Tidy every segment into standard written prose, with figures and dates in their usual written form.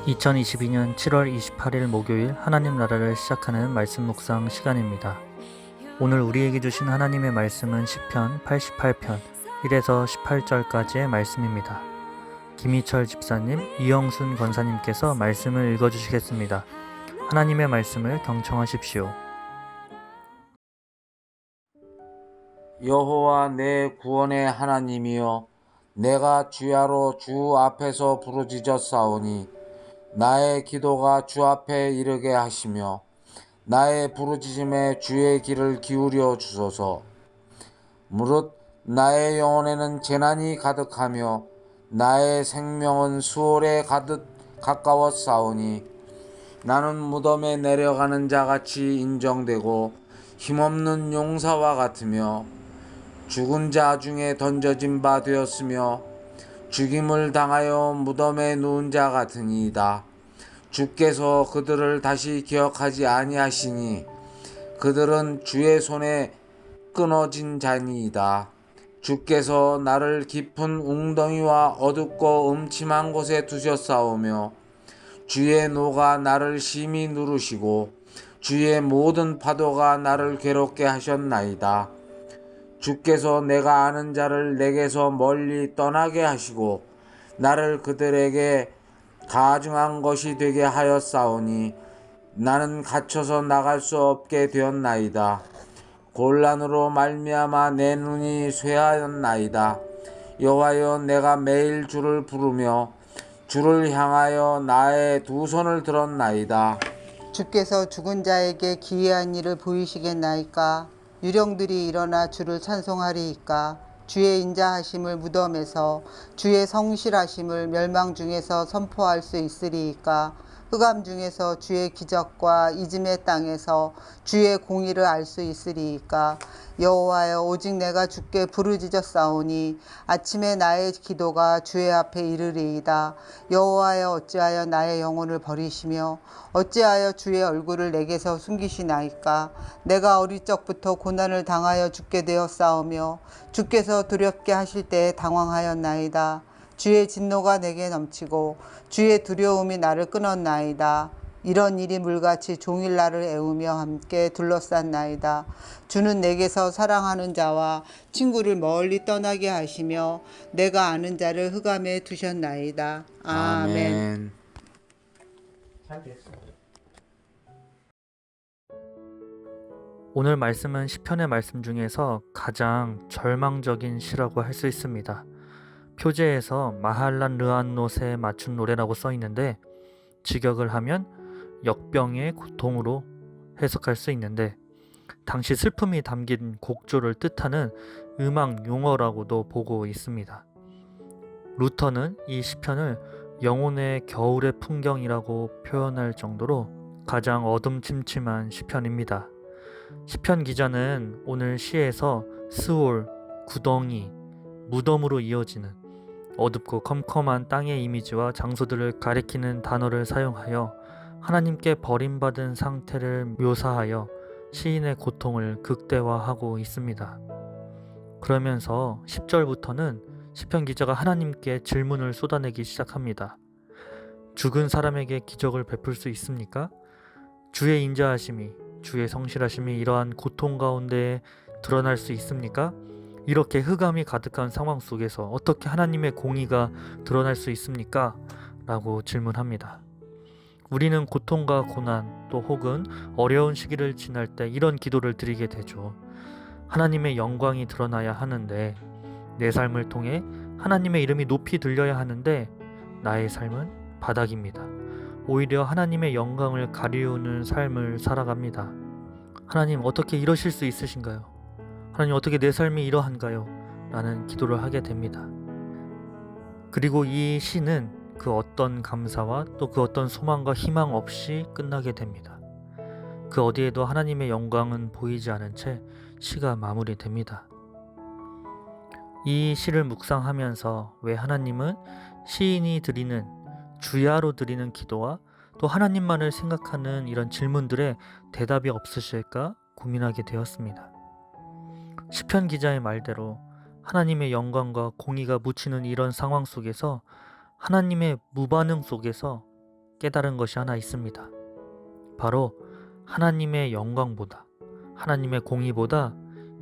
2022년 7월 28일 목요일 하나님 나라를 시작하는 말씀 묵상 시간입니다. 오늘 우리에게 주신 하나님의 말씀은 시편 88편 1에서 18절까지의 말씀입니다. 김희철 집사님, 이영순 권사님께서 말씀을 읽어주시겠습니다. 하나님의 말씀을 경청하십시오. 여호와 내 구원의 하나님이여, 내가 주야로 주 앞에서 부르짖었사오니 나의 기도가 주 앞에 이르게 하시며 나의 부르짖음에 주의 귀를 기울여 주소서. 무릇 나의 영혼에는 재난이 가득하며 나의 생명은 수월에 가까웠사오니 나는 무덤에 내려가는 자같이 인정되고 힘없는 용사와 같으며 죽은 자 중에 던져진 바 되었으며 죽임을 당하여 무덤에 누운 자 같으니이다. 주께서 그들을 다시 기억하지 아니하시니 그들은 주의 손에 끊어진 자니이다. 주께서 나를 깊은 웅덩이와 어둡고 음침한 곳에 두셨사오며 주의 노가 나를 심히 누르시고 주의 모든 파도가 나를 괴롭게 하셨나이다. 주께서 내가 아는 자를 내게서 멀리 떠나게 하시고 나를 그들에게 가증한 것이 되게 하였사오니 나는 갇혀서 나갈 수 없게 되었나이다. 곤란으로 말미암아 내 눈이 쇠하였나이다. 여호와여, 내가 매일 주를 부르며 주를 향하여 나의 두 손을 들었나이다. 주께서 죽은 자에게 기이한 일을 보이시겠나이까? 유령들이 일어나 주를 찬송하리이까? 주의 인자하심을 무덤에서, 주의 성실하심을 멸망 중에서 선포할 수 있으리이까? 흑암 중에서 주의 기적과 이즘의 땅에서 주의 공의를 알 수 있으리이까? 여호와여, 오직 내가 주께 부르짖었사오니 아침에 나의 기도가 주의 앞에 이르리이다. 여호와여, 어찌하여 나의 영혼을 버리시며 어찌하여 주의 얼굴을 내게서 숨기시나이까? 내가 어릴 적부터 고난을 당하여 죽게 되었사오며 주께서 두렵게 하실 때에 당황하였나이다. 주의 진노가 내게 넘치고 주의 두려움이 나를 끊었나이다. 이런 일이 물같이 종일 나를 애우며 함께 둘러쌌나이다. 주는 내게서 사랑하는 자와 친구를 멀리 떠나게 하시며 내가 아는 자를 흑암에 두셨나이다. 아멘. 오늘 말씀은 시편의 말씀 중에서 가장 절망적인 시라고 할 수 있습니다. 표제에서 마할란 르안노세에 맞춘 노래라고 써 있는데 직역을 하면 역병의 고통으로 해석할 수 있는데 당시 슬픔이 담긴 곡조를 뜻하는 음악 용어라고도 보고 있습니다. 루터는 이 시편을 영혼의 겨울의 풍경이라고 표현할 정도로 가장 어둠침침한 시편입니다. 시편 기자는 오늘 시에서 스올, 구덩이, 무덤으로 이어지는 어둡고 컴컴한 땅의 이미지와 장소들을 가리키는 단어를 사용하여 하나님께 버림받은 상태를 묘사하여 시인의 고통을 극대화하고 있습니다. 그러면서 10절부터는 시편 기자가 하나님께 질문을 쏟아내기 시작합니다. 죽은 사람에게 기적을 베풀 수 있습니까? 주의 인자하심이, 주의 성실하심이 이러한 고통 가운데 드러날 수 있습니까? 이렇게 흑암이 가득한 상황 속에서 어떻게 하나님의 공의가 드러날 수 있습니까? 라고 질문합니다. 우리는 고통과 고난 또 혹은 어려운 시기를 지날 때 이런 기도를 드리게 되죠. 하나님의 영광이 드러나야 하는데 내 삶을 통해 하나님의 이름이 높이 들려야 하는데 나의 삶은 바닥입니다. 오히려 하나님의 영광을 가리우는 삶을 살아갑니다. 하나님, 어떻게 이러실 수 있으신가요? 하나님, 어떻게 내 삶이 이러한가요? 라는 기도를 하게 됩니다. 그리고 이 시는 그 어떤 감사와 또 그 어떤 소망과 희망 없이 끝나게 됩니다. 그 어디에도 하나님의 영광은 보이지 않은 채 시가 마무리됩니다. 이 시를 묵상하면서 왜 하나님은 시인이 드리는 주야로 드리는 기도와 또 하나님만을 생각하는 이런 질문들에 대답이 없으실까 고민하게 되었습니다. 시편 기자의 말대로 하나님의 영광과 공의가 묻히는 이런 상황 속에서 하나님의 무반응 속에서 깨달은 것이 하나 있습니다. 바로 하나님의 영광보다, 하나님의 공의보다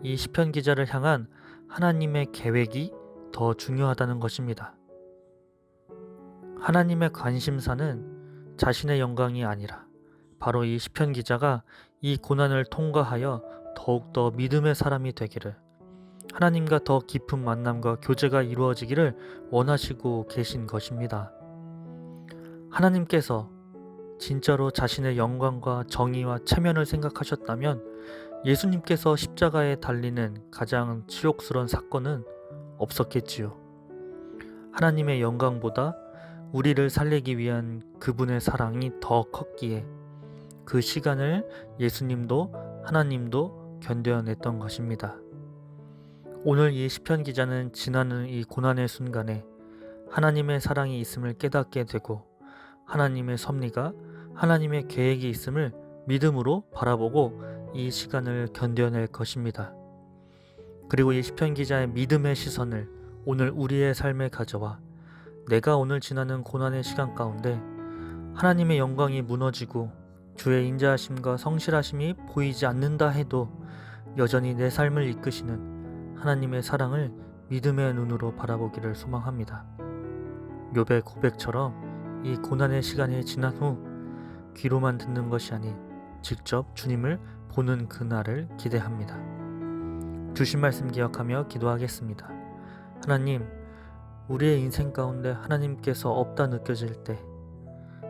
이 시편 기자를 향한 하나님의 계획이 더 중요하다는 것입니다. 하나님의 관심사는 자신의 영광이 아니라 바로 이 시편 기자가 이 고난을 통과하여 더욱더 믿음의 사람이 되기를, 하나님과 더 깊은 만남과 교제가 이루어지기를 원하시고 계신 것입니다. 하나님께서 진짜로 자신의 영광과 정의와 체면을 생각하셨다면 예수님께서 십자가에 달리는 가장 치욕스러운 사건은 없었겠지요. 하나님의 영광보다 우리를 살리기 위한 그분의 사랑이 더 컸기에 그 시간을 예수님도 하나님도 견뎌냈던 것입니다. 오늘 이 시편 기자는 지나는 이 고난의 순간에 하나님의 사랑이 있음을 깨닫게 되고 하나님의 섭리가, 하나님의 계획이 있음을 믿음으로 바라보고 이 시간을 견뎌낼 것입니다. 그리고 이 시편 기자의 믿음의 시선을 오늘 우리의 삶에 가져와 내가 오늘 지나는 고난의 시간 가운데 하나님의 영광이 무너지고 주의 인자하심과 성실하심이 보이지 않는다 해도 여전히 내 삶을 이끄시는 하나님의 사랑을 믿음의 눈으로 바라보기를 소망합니다. 욥의 고백처럼 이 고난의 시간이 지난 후 귀로만 듣는 것이 아닌 직접 주님을 보는 그날을 기대합니다. 주신 말씀 기억하며 기도하겠습니다. 하나님, 우리의 인생 가운데 하나님께서 없다 느껴질 때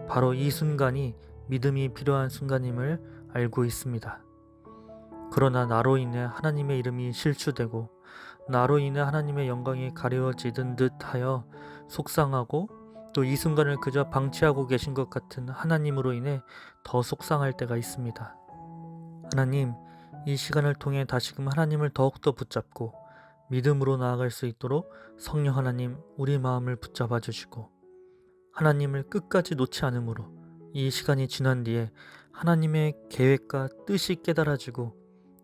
바로 이 순간이 믿음이 필요한 순간임을 알고 있습니다. 그러나 나로 인해 하나님의 이름이 실추되고 나로 인해 하나님의 영광이 가려지던 듯하여 속상하고 또 이 순간을 그저 방치하고 계신 것 같은 하나님으로 인해 더 속상할 때가 있습니다. 하나님, 이 시간을 통해 다시금 하나님을 더욱더 붙잡고 믿음으로 나아갈 수 있도록 성령 하나님 우리 마음을 붙잡아 주시고 하나님을 끝까지 놓지 않으므로 이 시간이 지난 뒤에 하나님의 계획과 뜻이 깨달아지고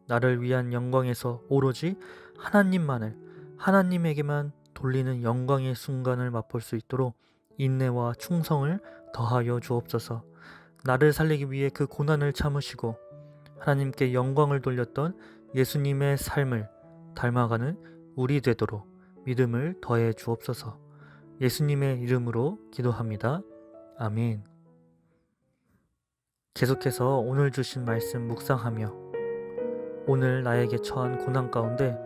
나를 위한 영광에서 오로지 하나님만을, 하나님에게만 돌리는 영광의 순간을 맛볼 수 있도록 인내와 충성을 더하여 주옵소서. 나를 살리기 위해 그 고난을 참으시고 하나님께 영광을 돌렸던 예수님의 삶을 닮아가는 우리 되도록 믿음을 더해 주옵소서. 예수님의 이름으로 기도합니다. 아멘. 계속해서 오늘 주신 말씀 묵상하며 오늘 나에게 처한 고난 가운데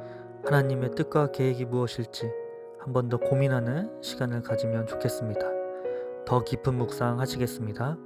하나님의 뜻과 계획이 무엇일지 한 번 더 고민하는 시간을 가지면 좋겠습니다. 더 깊은 묵상 하시겠습니다.